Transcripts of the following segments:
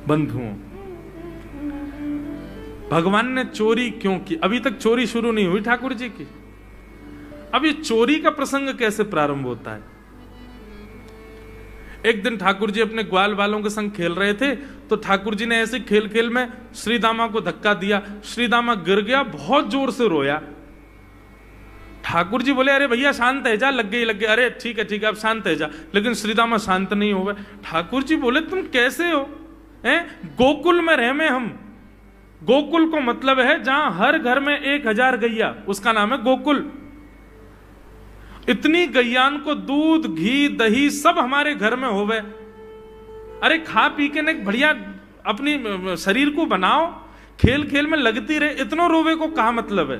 बंधुओं, भगवान ने चोरी क्यों की? अभी तक चोरी शुरू नहीं हुई ठाकुर जी की। अब ये चोरी का प्रसंग कैसे प्रारंभ होता है? एक दिन ठाकुर जी अपने ग्वाल वालों के संग खेल रहे थे, तो ठाकुर जी ने ऐसे खेल खेल में श्रीदामा को धक्का दिया। श्रीदामा गिर गया, बहुत जोर से रोया। ठाकुर जी बोले, अरे भैया शांत है जा, लग गई लग गई। अरे ठीक है अब शांत है जा। लेकिन श्रीदामा शांत नहीं हो गए। ठाकुर जी बोले, तुम कैसे हो? गोकुल में रह में हम। गोकुल को मतलब है जहां हर घर में 1000 गैया, उसका नाम है गोकुल। इतनी गैयान को दूध घी दही सब हमारे घर में होवे। अरे खा पी के न बढ़िया अपनी शरीर को बनाओ, खेल खेल में लगती रहे, इतनो रोवे को कहा मतलब है?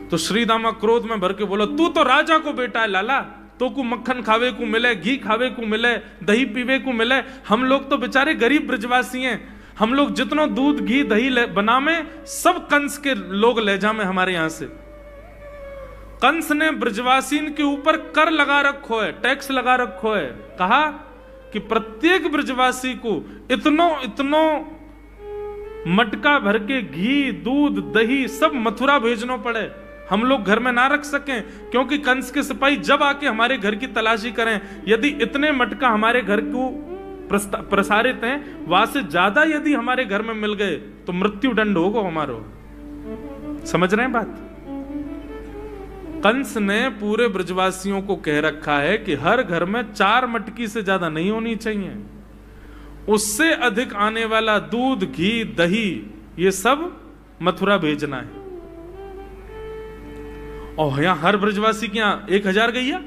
तो श्रीदामा क्रोध में भर के बोला, तू तो राजा को बेटा है लाला, तो को मक्खन खावे को मिले, घी खावे को मिले, दही पीवे को मिले। हम लोग तो बेचारे गरीब ब्रजवासी हैं, हम लोग जितनो दूध घी दही बनावे सब कंस के लोग ले जामे हमारे यहां से। कंस ने ब्रजवासीन के ऊपर कर लगा रखो है, टैक्स लगा रखो है। कहा कि प्रत्येक ब्रजवासी को इतनो मटका भर के घी दूध दही सब मथुरा भेजना पड़े, हम लोग घर में ना रख सकें, क्योंकि कंस के सिपाही जब आके हमारे घर की तलाशी करें, यदि इतने मटका हमारे घर को प्रसारित हैं, वहां से ज्यादा यदि हमारे घर में मिल गए तो मृत्यु दंड होगा हमारो। समझ रहे हैं बात? कंस ने पूरे ब्रजवासियों को कह रखा है कि हर घर में 4 मटकी से ज्यादा नहीं होनी चाहिए, उससे अधिक आने वाला दूध घी दही ये सब मथुरा भेजना है। और यहां हर ब्रजवासी के यहां 1000 गैया,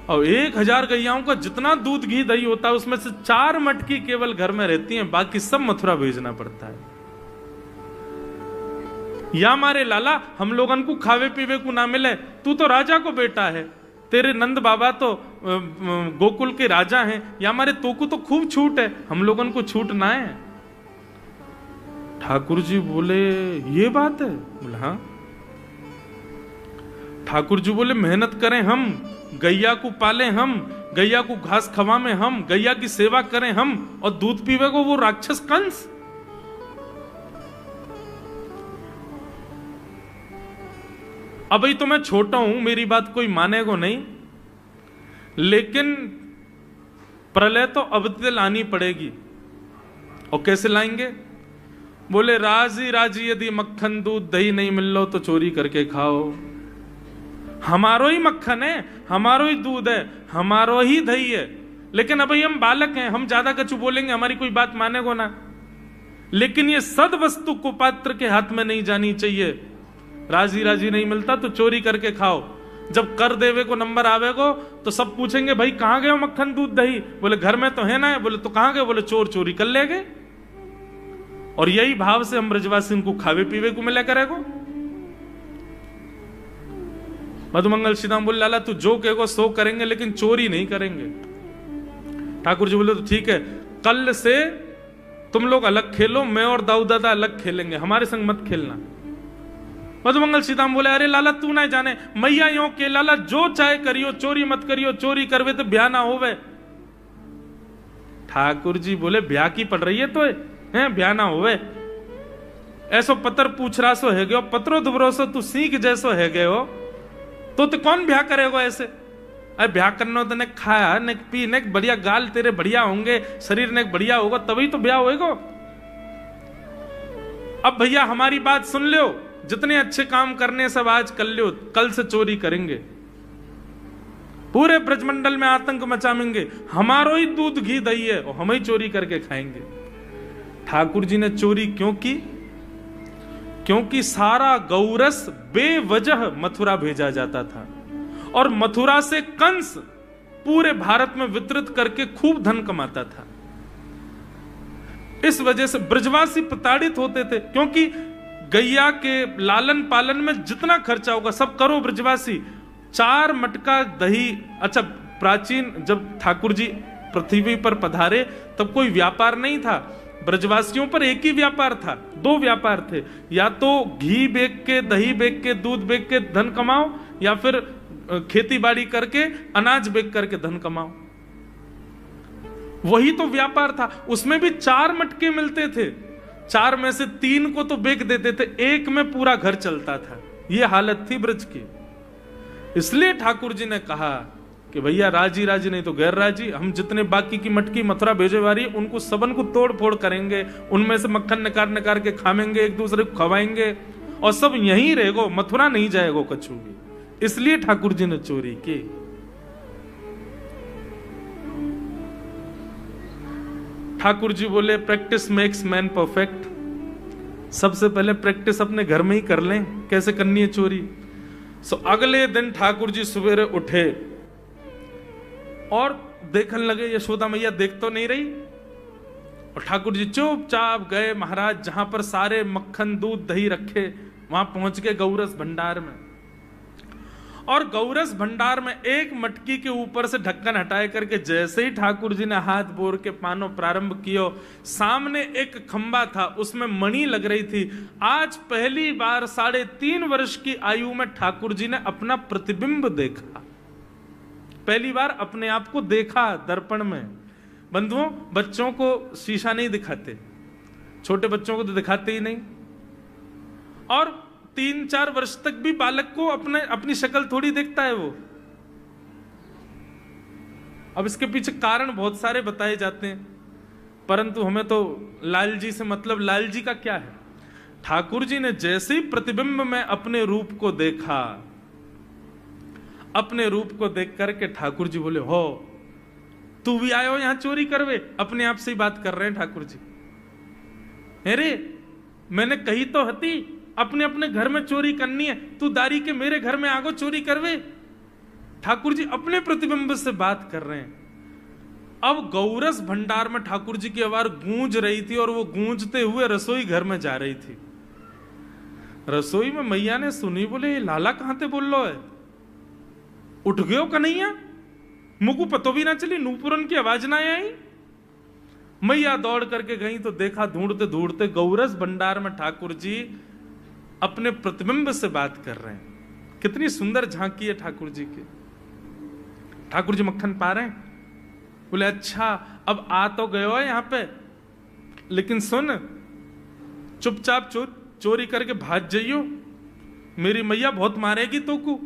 और 1000 गैयाओं का जितना दूध घी दही होता है उसमें से 4 मटकी केवल घर में रहती हैं, बाकी सब मथुरा भेजना पड़ता है। या मारे लाला हम लोगन को खावे पीवे को ना मिले, तू तो राजा को बेटा है, तेरे नंद बाबा तो गोकुल के राजा हैं, या मारे तो को तो खूब छूट है, हम लोगन को छूट ना है। ठाकुर जी बोले, ये बात है? बोले हाँ। ठाकुर जी बोले, मेहनत करें हम, गैया को पाले हम, गैया को घास खवाएं हम, गैया की सेवा करें हम, और दूध पीवे को वो राक्षस कंस। अभी तो मैं छोटा हूं, मेरी बात कोई मानेगा नहीं, लेकिन प्रलय तो अब तक लानी पड़ेगी। और कैसे लाएंगे? बोले, राजी राजी यदि मक्खन दूध दही नहीं मिल लो तो चोरी करके खाओ। हमारो ही मक्खन है, हमारो ही दूध है, हमारो ही दही है, लेकिन अभी हम बालक हैं, हम ज्यादा कछु बोलेंगे हमारी कोई बात मानेगो ना। लेकिन ये सद वस्तु कुपात्र के हाथ में नहीं जानी चाहिए। राजी राजी नहीं मिलता तो चोरी करके खाओ। जब कर देवे को नंबर आवेगो तो सब पूछेंगे, भाई कहां गए मक्खन दूध दही? बोले घर में तो है ना। बोले तो कहां गए? बोले चोर चोरी कर ले गए। और यही भाव से हम ब्रजवासी को खावे पीवे को मिला करेगो। मधुमंगल श्रीदाम बोले, लाला तू जो कहेगो सो करेंगे, लेकिन चोरी नहीं करेंगे। ठाकुर जी बोले, तो ठीक है, कल से तुम लोग अलग खेलो, मैं और दाऊ दादा अलग खेलेंगे, हमारे संग मत खेलना। मधुमंगल श्रीदाम बोले, अरे लाला तू ना जाने, मैया यो के लाला जो चाहे करियो, चोरी मत करियो, चोरी करवे तो ब्याह ना होवे। ठाकुर जी बोले, ब्याह की पड़ रही है तो है, ब्याह ना होवे। ऐसो पत्र पूछ रहा सो है गयो, पत्रो दुबरो सो तू सीख जैसो है गयो, तो कौन ब्याह करेगा ऐसे? अरे ब्याह करना तो ने खाया ने पी ने बढ़िया गाल तेरे बढ़िया होंगे, शरीर ने बढ़िया होगा, तभी तो ब्याह होएगा। अब भैया हमारी बात सुन लो, जितने अच्छे काम करने सब आज कर लो, कल से चोरी करेंगे, पूरे ब्रजमंडल में आतंक मचाएंगे, हमारो ही दूध घी दही है और हम ही चोरी करके खाएंगे। ठाकुर जी ने चोरी क्यों की? क्योंकि सारा गौरस बेवजह मथुरा भेजा जाता था, और मथुरा से कंस पूरे भारत में वितरित करके खूब धन कमाता था। इस वजह से ब्रजवासी प्रताड़ित होते थे, क्योंकि गैया के लालन पालन में जितना खर्चा होगा सब करो ब्रजवासी। 4 मटका दही। अच्छा, प्राचीन जब ठाकुर जी पृथ्वी पर पधारे तब कोई व्यापार नहीं था, ब्रजवासियों पर एक ही व्यापार था, 2 व्यापार थे, या तो घी बेच के दही बेच के दूध बेच के धन कमाओ, या फिर खेती बाड़ी करके अनाज बेच करके धन कमाओ। वही तो व्यापार था, उसमें भी 4 मटके मिलते थे, 4 में से 3 को तो बेच देते थे, 1 में पूरा घर चलता था। ये हालत थी ब्रज की। इसलिए ठाकुर जी ने कहा कि भैया राजी राजी नहीं तो गैर राजी, हम जितने बाकी की मटकी मथुरा भेजे वाली उनको सबन को तोड़ फोड़ करेंगे, उनमें से मक्खन निकाल निकाल के खाएंगे, एक दूसरे को खवाएंगे और सब यहीं रहेगो, मथुरा नहीं जाएगो कछु भी। इसलिए ठाकुर जी ने चोरी की। ठाकुर जी बोले प्रैक्टिस मेक्स मैन परफेक्ट। सबसे पहले प्रैक्टिस अपने घर में ही कर लें कैसे करनी है चोरी। सो अगले दिन ठाकुर जी सवेरे उठे और देखने लगे यशोदा मैया देख तो नहीं रही, और ठाकुर जी चुपचाप गए महाराज जहां पर सारे मक्खन दूध दही रखे, वहां पहुंच गए गौरस भंडार में। और गौरस भंडार में एक मटकी के ऊपर से ढक्कन हटाए करके जैसे ही ठाकुर जी ने हाथ बोर के पानो प्रारंभ किया, सामने एक खंबा था, उसमें मणि लग रही थी। आज पहली बार 3.5 वर्ष की आयु में ठाकुर जी ने अपना प्रतिबिंब देखा, पहली बार अपने आप को देखा दर्पण में। बंधुओं, बच्चों को शीशा नहीं दिखाते, छोटे बच्चों को तो दिखाते ही नहीं, और 3-4 वर्ष तक भी बालक को अपनी शक्ल थोड़ी देखता है वो। अब इसके पीछे कारण बहुत सारे बताए जाते हैं, परंतु हमें तो लाल जी से मतलब, लाल जी का क्या है। ठाकुर जी ने जैसे ही प्रतिबिंब में अपने रूप को देखा, अपने रूप को देख करके ठाकुर जी बोले, हो तू भी आयो यहां चोरी करवे। अपने आप से ही बात कर रहे हैं ठाकुर जी। अरे मैंने कही तो हती अपने अपने घर में चोरी करनी है, तू दारी के मेरे घर में आगो चोरी करवे। ठाकुर जी अपने प्रतिबिंब से बात कर रहे हैं। अब गौरस भंडार में ठाकुर जी की आवाज गूंज रही थी और वो गूंजते हुए रसोई घर में जा रही थी। रसोई में मैया ने सुनी, बोले लाला कहां ते बोल लो है, उठ गयो कन्हैया, मुझको पतो भी ना चली, नूपुरन की आवाज ना आई। मैया दौड़ करके गई तो देखा ढूंढते ढूंढते गौरस भंडार में ठाकुर जी अपने प्रतिबिंब से बात कर रहे हैं। कितनी सुंदर झांकी है ठाकुर जी की। ठाकुर जी मक्खन पा रहे हैं। बोले अच्छा अब आ तो गए हो यहां पे, लेकिन सुन चुपचाप चोरी करके भाग जाइयो, मेरी मैया बहुत मारेगी तो को।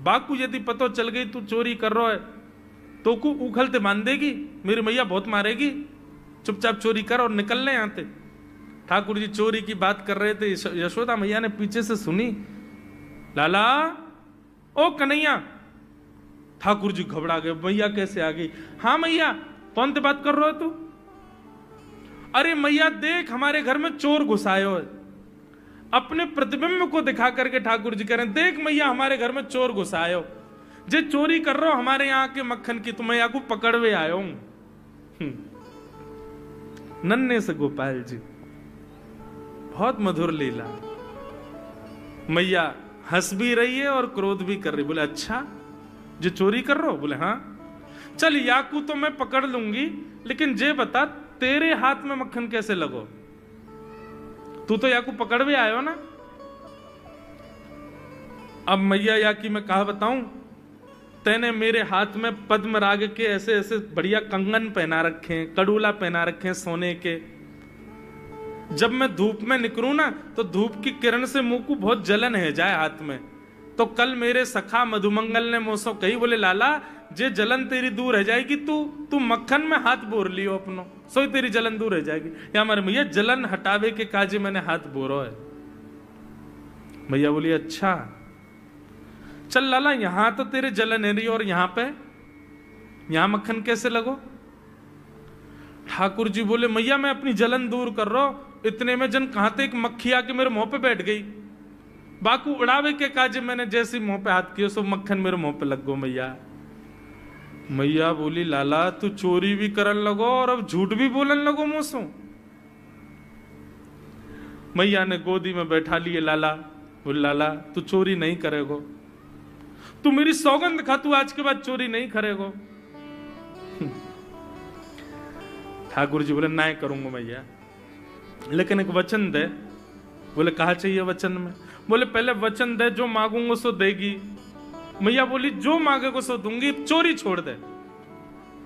बाकू यदि पतो चल गई तू चोरी कर रहा है तो को उखलते बांध देगी, मेरी मैया बहुत मारेगी। चुपचाप चोरी कर और निकल ले यहां से। ठाकुर जी चोरी की बात कर रहे थे, यशोदा मैया ने पीछे से सुनी, लाला ओ कन्हैया। ठाकुर जी घबरा गए, मैया कैसे आ गई। हाँ मैया, कौन से बात कर रहे हो तू। अरे मैया देख हमारे घर में चोर घुसायो है। अपने प्रतिबिंब को दिखा करके ठाकुर जी कह रहे हैं, देख मैया हमारे घर में चोर घुसायो, जे चोरी कर रहे हो हमारे यहाँ के मक्खन की, तो मैं यहाँ को पकड़वे आयो हूं। नन्हे से गोपाल जी, बहुत मधुर लीला। मैया हंस भी रही है और क्रोध भी कर रही। बोले अच्छा जो चोरी कर रहे हो। बोले हाँ। चल याकू तो मैं पकड़ लूंगी, लेकिन जे बता तेरे हाथ में मक्खन कैसे लगो, तू तो याकू पकड़ भी आयो ना। अब मैया याकी मैं कहा बताऊं, तेने मेरे हाथ में पद्म राग के ऐसे ऐसे बढ़िया कंगन पहना रखे हैं, कड़ूला पहना रखे हैं सोने के। जब मैं धूप में निकलूं ना तो धूप की किरण से मुंह को बहुत जलन है जाए हाथ में। तो कल मेरे सखा मधुमंगल ने मुझसे कही, बोले लाला जे जलन तेरी दूर रह जाएगी, तू मक्खन में हाथ बोर लियो अपनो, सोई तेरी जलन दूर रह जाएगी। या हमारे मैया जलन हटावे के काजे मैंने हाथ बोरो है। मैया बोली अच्छा चल लाला, यहां तो तेरे जलन है रही और यहां मक्खन कैसे लगो। ठाकुर जी बोले मैया मैं अपनी जलन दूर कर रहा हूं। इतने में जन कहां थे एक मक्खी आके मेरे मुंह पे बैठ गई। बाकू उड़ावे के काजे मैंने जैसे मुंह पे हाथ किया सो मक्खन मेरे मुंह पे लग गो। मैया बोली लाला तू चोरी भी करन लगो और अब झूठ भी बोलन लगो मुझसे। मैया ने गोदी में बैठा लिए लाला। बोले लाला तू चोरी नहीं करेगो, तू मेरी सौगंध खा, तू आज के बाद चोरी नहीं करेगो। ठाकुर जी बोले ना करूंगा मैया, लेकिन एक वचन दे। बोले कहा चाहिए वचन में। बोले पहले वचन दे, जो मांगूंगा सो देगी। मैया बोली जो मांगेगा सो दूंगी, चोरी छोड़ दे।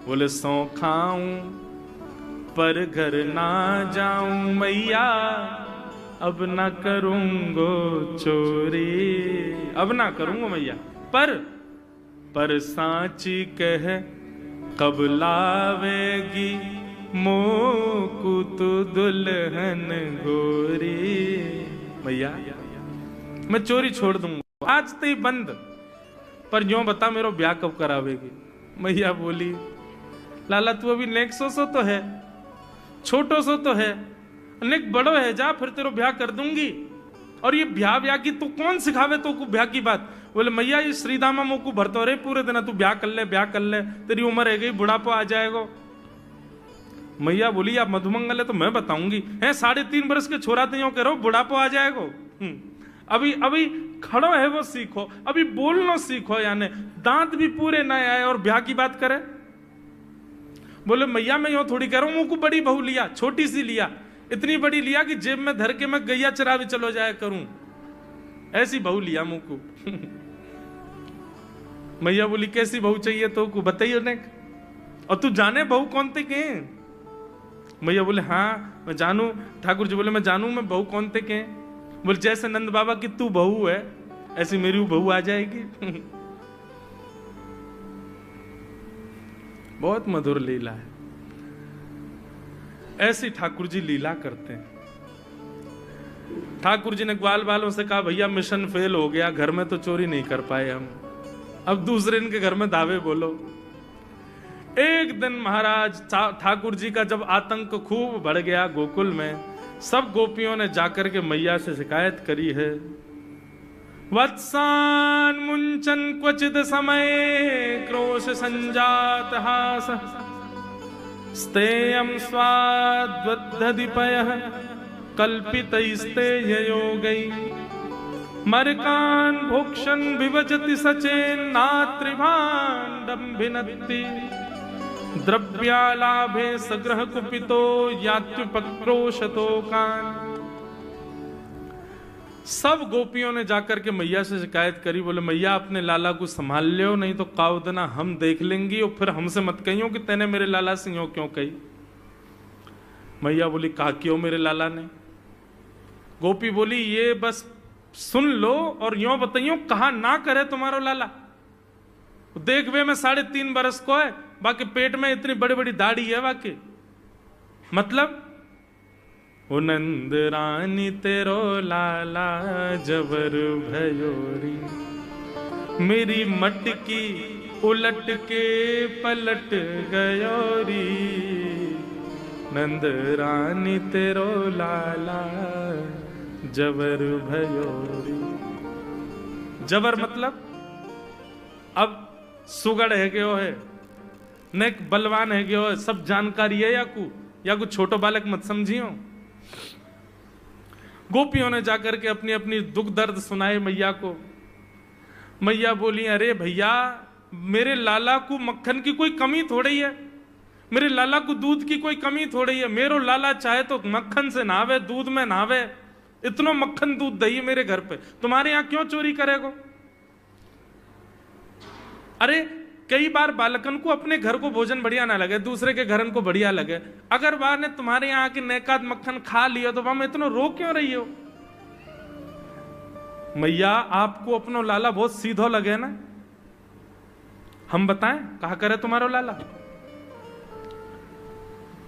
बोले सौ खाऊं पर घर ना जाऊं मैया, अब ना करूंगो चोरी, अब ना करूंगो मैया। पर सांची कह कब लावेगी मोकू तू दुल्हन गोरी। मैया मैं चोरी छोड़ दूंगा आज ते बंद, पर यूं बता मेरा ब्याह कब करावेगी। मैया बोली लाला तू अभी नेक सो तो है, छोटो सो तो है, नेक बड़ो है, जा फिर तेरो ब्याह कर दूंगी। और ये ब्याह की तू कौन सिखावे तो को ब्याह की बात। बोले मैया ये श्रीदामा मोकू भरतो रे पूरे दिन, तू ब्याह कर ले, तेरी उम्र है गई, बुढ़ापा आ जाएगा। मैया बोली आप मधुमंगल है तो मैं बताऊंगी, है 3.5 बरस के छोरा तो यूं करो बुढ़ापा आ जाएगा। अभी खड़ो है वो सीखो, अभी बोलना सीखो, यानी दांत भी पूरे ना आए और ब्याह की बात करे। बोले मैया मैं यूं थोड़ी कह रहा हूं, मुझको बड़ी बहू लिया, छोटी सी लिया, इतनी बड़ी लिया कि जेब में धर के मैं गैया चरा भी चलो जाया करूं, ऐसी बहू लिया मुझको। मैया बोली कैसी बहू चाहिए तो को बताइए ने, और तू जाने बहू कौन थे के। मैया बोले हाँ मैं जानू। ठाकुर जी बोले मैं जानू, मैं बहू कौन थे के। बोले जैसे नंद बाबा की तू बहू है ऐसी मेरी बहू आ जाएगी। बहुत मधुर लीला है, ऐसी ठाकुर जी लीला करते हैं। ठाकुर जी ने ग्वाल बालों से कहा भैया मिशन फेल हो गया, घर में तो चोरी नहीं कर पाए हम, अब दूसरे इनके घर में दावे बोलो। एक दिन महाराज ठाकुर जी का जब आतंक खूब बढ़ गया गोकुल में, सब गोपियों ने जाकर के मैया से शिकायत करी है। वत्सान मुंचन क्वचित समय क्रोश संजात हास, स्तेयं स्वाद्वद्धिपयः कल्पितैस्ते योगै, मरकान् भोक्षन् विवजति सचेन्नात्रिभाण्डं भिनत्ति, द्रव्यालाभे सग्रह कुपितो यात्युपक्रोशतो कान्। सब गोपियों ने जाकर के मैया से शिकायत करी। बोले मैया अपने लाला को संभाल लियो, नहीं तो कावदना हम देख लेंगी और फिर हमसे मत कहियो कि तेने मेरे लाला से यूं क्यों कही। मैया बोली कहा क्यों मेरे लाला ने। गोपी बोली ये बस सुन लो और यूं बताइयो कहा ना करे तुम्हारो लाला। देख वे मैं 3.5 बरस को है, बाकी पेट में इतनी बड़ी बड़ी दाढ़ी है बाकी। मतलब ओ नंद रानी तेरो लाला जबर भयोरी, मेरी मटकी उलट के पलट गयोरी। नंद रानी तेरो लाला जबर भयोरी। जबर मतलब अब सुगड़ है गयो है, नेक बलवान है गयो है, सब जानकारी है या कुछ छोटो बालक मत समझियो। गोपियों ने जाकर के अपनी अपनी दुख दर्द सुनाए मैया को। मैया बोली अरे भैया मेरे लाला को मक्खन की कोई कमी थोड़ी है, मेरे लाला को दूध की कोई कमी थोड़ी है। मेरो लाला चाहे तो मक्खन से नहावे, दूध में नहावे, इतना मक्खन दूध दही मेरे घर पे, तुम्हारे यहां क्यों चोरी करेगो। अरे कई बार बालकन को अपने घर को भोजन बढ़िया ना लगे, दूसरे के घरन को बढ़िया लगे। अगर बार ने तुम्हारे यहाँ के नेकाद मक्खन खा लिया तो वहां इतना रो क्यों रही हो। मैया आपको अपनो लाला बहुत सीधो लगे ना, हम बताएं कहा करे तुम्हारो लाला।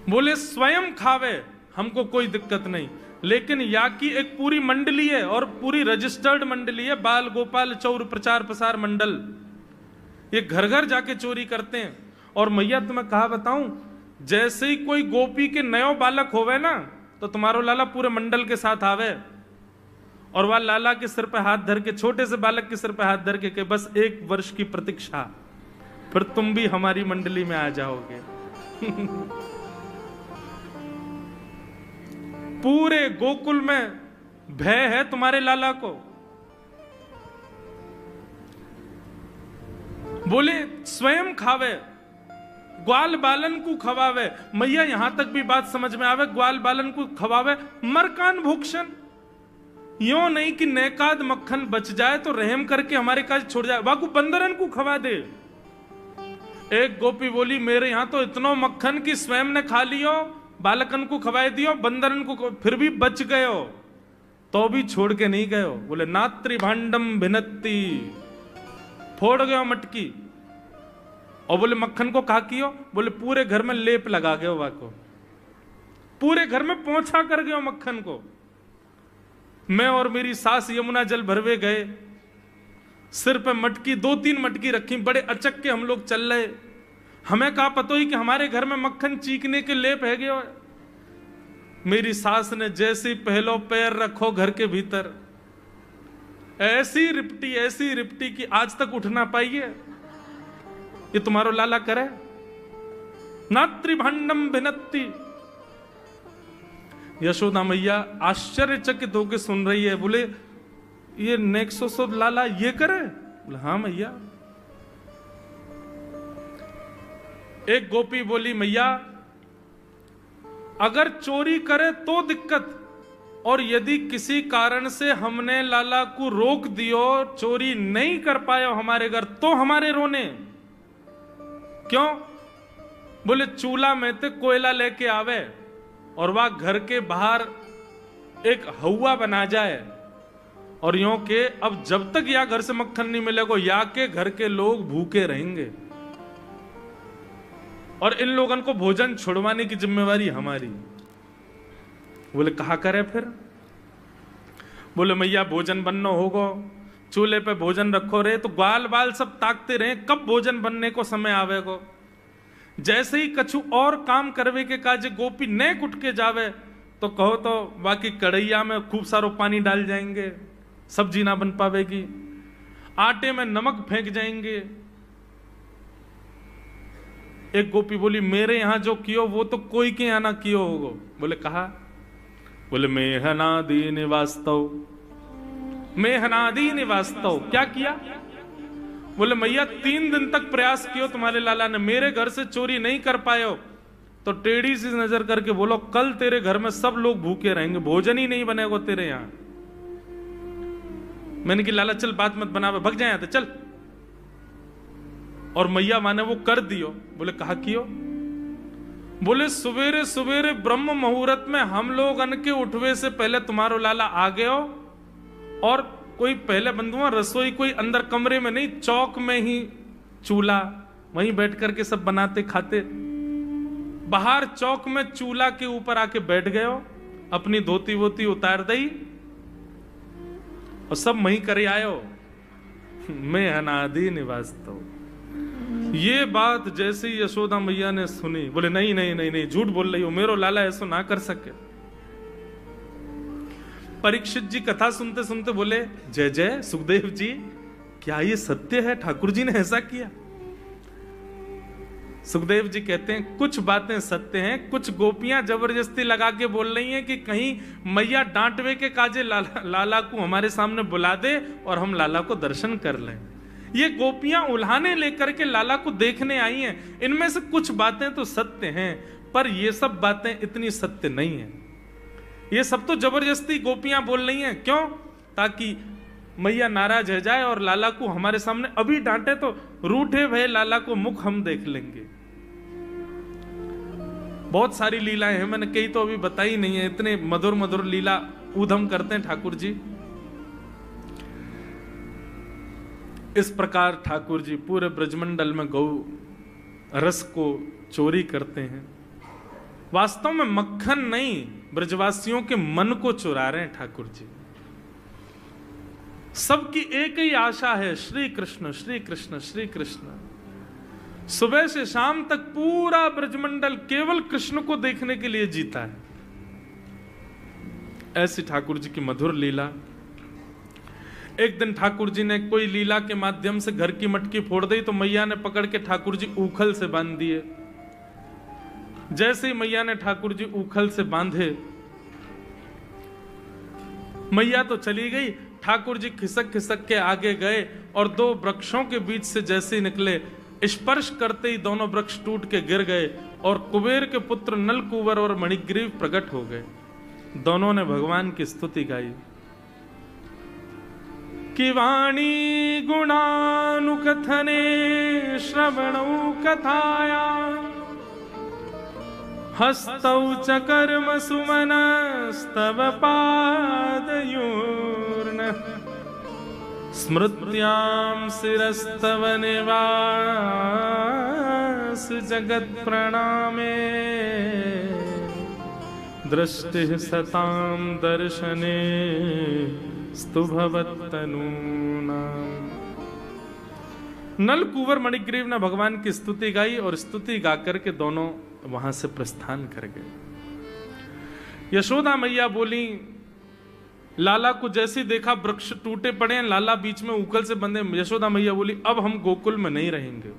बोले स्वयं खावे हमको कोई दिक्कत नहीं, लेकिन या की एक पूरी मंडली है और पूरी रजिस्टर्ड मंडली है, बाल गोपाल चौर प्रचार प्रसार मंडल, ये घर घर जाके चोरी करते हैं। और मैया तुम्हें कहा बताऊं, जैसे ही कोई गोपी के नयो बालक होवे ना तो तुम्हारो लाला पूरे मंडल के साथ आवे और वह लाला के सिर पे हाथ धर के, छोटे से बालक के सिर पे हाथ धर के बस 1 वर्ष की प्रतीक्षा, फिर तुम भी हमारी मंडली में आ जाओगे। पूरे गोकुल में भय है तुम्हारे लाला को। बोले स्वयं खावे, ग्वाल बालन को खवावे। मैया यहां तक भी बात समझ में आवे, ग्वाल बालन को खवावे। मरकान भूक्षण, यो नहीं कि नेकाद मक्खन बच जाए तो रहम करके हमारे काज छोड़ जाए, वाकू बंदरन को खवा दे। एक गोपी बोली मेरे यहां तो इतनो मक्खन की स्वयं ने खा लियो, बालकन को खवाए दियो, बंदरन को, फिर भी बच गयो, तो भी छोड़ के नहीं गयो। बोले नात्री भांडम भिनत्ती, फोड़ गयो मटकी। और बोले मक्खन को कहा कियो? बोले पूरे घर में लेप लगा गयो, वाको पूरे घर में पोंछा कर गयो मक्खन को। मैं और मेरी सास यमुना जल भरवे गए, सिर पे मटकी 2-3 मटकी रखी, बड़े अचक के हम लोग चल रहे, हमें कहा पतो ही कि हमारे घर में मक्खन चीकने के लेप है गयो। मेरी सास ने जैसे पहलो पैर रखो घर के भीतर, ऐसी रिपटी कि आज तक उठ ना पाई है। ये तुम्हारो लाला करे? नात्री भांडम भिनत्ती। यशोदा मैया आश्चर्यचकित होकर सुन रही है। बोले ये नेक्सो लाला ये करे? बोले हाँ मैया। एक गोपी बोली मैया अगर चोरी करे तो दिक्कत, और यदि किसी कारण से हमने लाला को रोक दियो, चोरी नहीं कर पाए हमारे घर, तो हमारे रोने क्यों? बोले चूल्हा में ते कोयला लेके आवे और वह घर के बाहर एक हवा बना जाए, और यूं के अब जब तक या घर से मक्खन नहीं मिलेगा या के घर के लोग भूखे रहेंगे, और इन लोगों को भोजन छुड़वाने की जिम्मेवारी हमारी। बोले कहा करे फिर? बोले मैया भोजन बनना होगा, चूल्हे पे भोजन रखो रे, तो ग्वाल बाल सब ताकते रहे कब भोजन बनने को समय आवेगो। जैसे ही कछु और काम करवे के काजे गोपी ने कुट के जावे, तो कहो तो बाकी कढ़ैया में खूब सारो पानी डाल जाएंगे, सब्जी ना बन पावेगी, आटे में नमक फेंक जाएंगे। एक गोपी बोली मेरे यहां जो कियो वो तो कोई के यहां ना कियो होगो। बोले कहा? बोले मेहनादी निवास्तव, मेहनादी निवास्तव। क्या किया? बोले मैया 3 दिन तक प्रयास कियो तुम्हारे लाला ने, मेरे घर से चोरी नहीं कर पाए हो, तो टेढ़ी सी नजर करके बोलो कल तेरे घर में सब लोग भूखे रहेंगे, भोजन ही नहीं बनेगा तेरे यहां। मैंने कि लाला चल बात मत बना, भग जाए तो चल। और मैया माने वो कर दियो। बोले कहा कियो? बोले सवेरे सवेरे ब्रह्म मुहूर्त में हम लोग अन के उठवे से पहले तुम्हारो लाला आ गए हो, और कोई पहले बंधुआ रसोई कोई अंदर कमरे में नहीं, चौक में ही चूल्हा, वहीं बैठ करके सब बनाते खाते। बाहर चौक में चूल्हा के ऊपर आके बैठ गए हो, अपनी धोती वोती उतार दई और सब वहीं करे आयो। मैं अनादि निवास्तव। ये बात जैसे ही यशोदा मैया ने सुनी, बोले नहीं नहीं नहीं नहीं, झूठ बोल रही हो, मेरो लाला ऐसा ना कर सके। परीक्षित जी कथा सुनते सुनते बोले जय जय सुखदेव जी, क्या ये सत्य है? ठाकुर जी ने ऐसा किया? सुखदेव जी कहते हैं कुछ बातें सत्य हैं, कुछ गोपियां जबरदस्ती लगा के बोल रही हैं कि कहीं मैया डांटवे के काजे लाला को हमारे सामने बुला दे और हम लाला को दर्शन कर लें। ये गोपियां उल्हाने लेकर के लाला को देखने आई हैं। इनमें से कुछ बातें तो सत्य हैं, पर ये सब बातें इतनी सत्य नहीं है। ये सब तो जबरदस्ती गोपियां बोल रही हैं। क्यों? ताकि मैया नाराज हो जाए और लाला को हमारे सामने अभी डांटे तो रूठे भय लाला को मुख हम देख लेंगे। बहुत सारी लीलाएं हैं, मैंने कई तो अभी बताई नहीं है। इतने मधुर मधुर लीला ऊधम करते हैं ठाकुर जी। इस प्रकार ठाकुर जी पूरे ब्रजमंडल में गौ रस को चोरी करते हैं। वास्तव में मक्खन नहीं, ब्रजवासियों के मन को चुरा रहे हैं ठाकुर जी। सबकी एक ही आशा है, श्री कृष्ण श्री कृष्ण श्री कृष्ण। सुबह से शाम तक पूरा ब्रजमंडल केवल कृष्ण को देखने के लिए जीता है। ऐसी ठाकुर जी की मधुर लीला। एक दिन ठाकुर जी ने कोई लीला के माध्यम से घर की मटकी फोड़ दी, तो मैया ने पकड़ के ठाकुर जी ऊखल से बांध दिए। जैसे ही मैया ने ठाकुर जी ऊखल से बांधे, मैया तो चली गई, ठाकुर जी खिसक खिसक के आगे गए और 2 वृक्षों के बीच से जैसे ही निकले, स्पर्श करते ही दोनों वृक्ष टूट के गिर गए और कुबेर के पुत्र नलकुबर और मणिग्रीव प्रकट हो गए। दोनों ने भगवान की स्तुति गाई। कि वाणी गुणानुकथने श्रवणौ कथाया हस्तौ च कर्म सुमनस्तव पादयोर्नः स्मृत्यां शिरस्तव निवास जगत् प्रणामे दृष्टिः सतां दर्शने स्तु भवत्तनूनाम्। नल कुंवर मणिग्रीव ने भगवान की स्तुति गाई और स्तुति गाकर के दोनों वहां से प्रस्थान कर गए। यशोदा मैया बोली, लाला को जैसे देखा वृक्ष टूटे पड़े हैं, लाला बीच में उकल से बंधे। यशोदा मैया बोली, अब हम गोकुल में नहीं रहेंगे।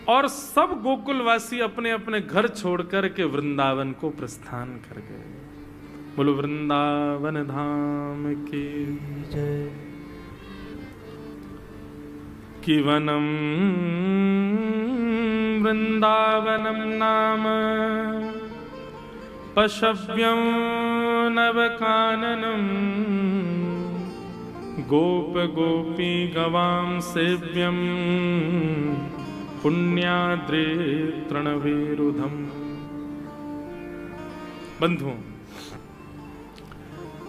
और सब गोकुलवासी अपने अपने घर छोड़कर के वृंदावन को प्रस्थान कर गए। बोलो वृंदावन धाम की जय। कि वनम वृंदावनम नाम पशव्यं नवकाननम गोप गोपी गवां सेव्यं पुण्याद्रे तृणवीरुधम। बंधुओं,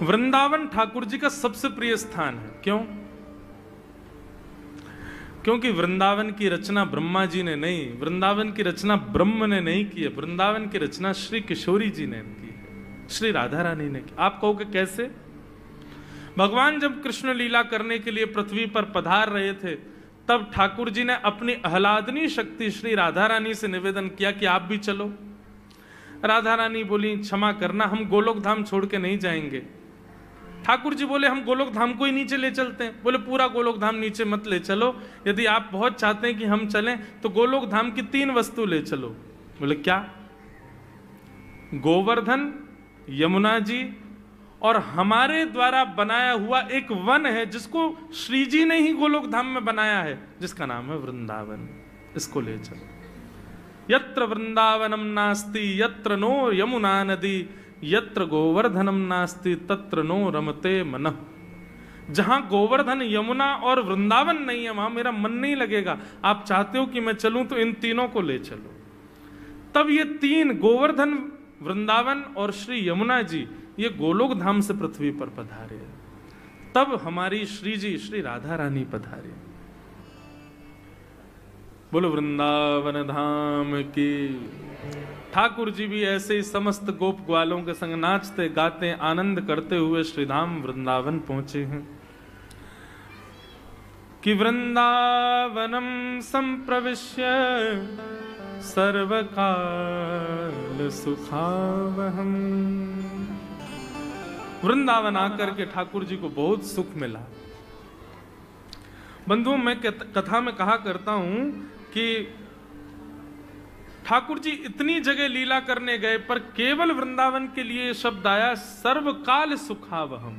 वृंदावन ठाकुर जी का सबसे प्रिय स्थान है। क्यों? क्योंकि वृंदावन की रचना ब्रह्मा जी ने नहीं, वृंदावन की रचना ब्रह्म ने नहीं की है, वृंदावन की रचना श्री किशोरी जी ने की है, श्री राधा रानी ने की। आप कहोगे कैसे? भगवान जब कृष्ण लीला करने के लिए पृथ्वी पर पधार रहे थे, तब ठाकुर जी ने अपनी आह्लादनी शक्ति श्री राधा रानी से निवेदन किया कि आप भी चलो। राधा रानी बोली, क्षमा करना, हम गोलोक धाम छोड़ के नहीं जाएंगे। ठाकुर जी बोले, हम गोलोक धाम को ही नीचे ले चलते हैं। बोले, पूरा गोलोक धाम नीचे मत ले चलो, यदि आप बहुत चाहते हैं कि हम चलें तो गोलोक धाम की 3 वस्तु ले चलो। बोले, क्या? गोवर्धन, यमुना जी और हमारे द्वारा बनाया हुआ एक वन है जिसको श्री जी ने ही गोलोक धाम में बनाया है, जिसका नाम है वृंदावन। इसको ले चलो। यत्र वृंदावनम नास्ति यत्र नो यमुना नदी यत्र गोवर्धनम नास्ति तत्र नो रमते मनः। जहां गोवर्धन, यमुना और वृंदावन नहीं है वहां मेरा मन नहीं लगेगा। आप चाहते हो कि मैं चलूं तो इन तीनों को ले चलो। तब ये 3, गोवर्धन, वृंदावन और श्री यमुना जी, ये गोलोक धाम से पृथ्वी पर पधारे। तब हमारी श्री जी श्री राधा रानी पधारे। बोलो वृंदावन धाम की। ठाकुर जी भी ऐसे ही समस्त गोप ग्वालों के संग नाचते गाते आनंद करते हुए श्रीधाम वृंदावन पहुंचे हैं। कि वृंदावनम संप्रविश्य सर्वकाल सुखावहम। वृंदावन आकर के ठाकुर जी को बहुत सुख मिला। बंधुओं, मैं कथा में कहा करता हूं कि ठाकुर जी इतनी जगह लीला करने गए पर केवल वृंदावन के लिए शब्द आया सर्वकाल सुखावहम।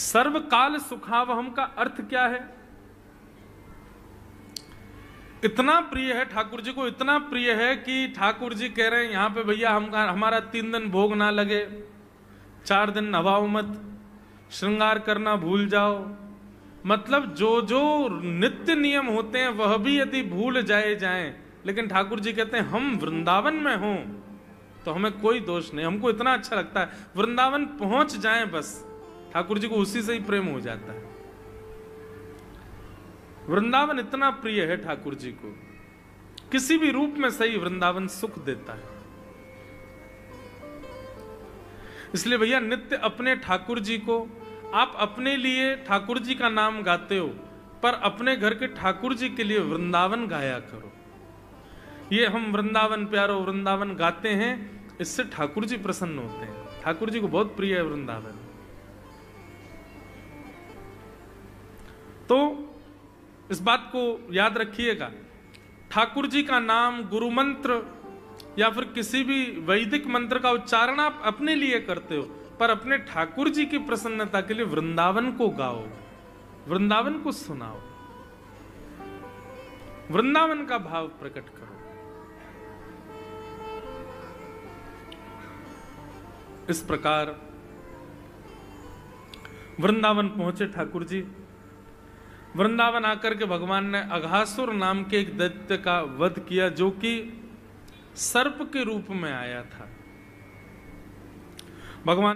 सर्वकाल सुखावहम का अर्थ क्या है? इतना प्रिय है ठाकुर जी को, इतना प्रिय है कि ठाकुर जी कह रहे हैं यहां पे भैया हमारा 3 दिन भोग ना लगे, 4 दिन नभाओ मत, श्रृंगार करना भूल जाओ। मतलब जो जो नित्य नियम होते हैं वह भी यदि भूल जाएं, लेकिन ठाकुर जी कहते हैं हम वृंदावन में हों तो हमें कोई दोष नहीं। हमको इतना अच्छा लगता है वृंदावन पहुंच जाएं, बस ठाकुर जी को उसी से ही प्रेम हो जाता है। वृंदावन इतना प्रिय है ठाकुर जी को, किसी भी रूप में सही वृंदावन सुख देता है। इसलिए भैया नित्य अपने ठाकुर जी को, आप अपने लिए ठाकुर जी का नाम गाते हो पर अपने घर के ठाकुर जी के लिए वृंदावन गाया करो। ये हम वृंदावन प्यारो वृंदावन गाते हैं, इससे ठाकुर जी प्रसन्न होते हैं। ठाकुर जी को बहुत प्रिय है वृंदावन। तो इस बात को याद रखिएगा, ठाकुर जी का नाम, गुरु मंत्र या फिर किसी भी वैदिक मंत्र का उच्चारण आप अपने लिए करते हो, पर अपने ठाकुर जी की प्रसन्नता के लिए वृंदावन को गाओ, वृंदावन को सुनाओ, वृंदावन का भाव प्रकट करो। इस प्रकार वृंदावन पहुंचे ठाकुर जी। वृंदावन आकर के भगवान ने अघासुर नाम के एक दैत्य का वध किया, जो कि सर्प के रूप में आया था। भगवान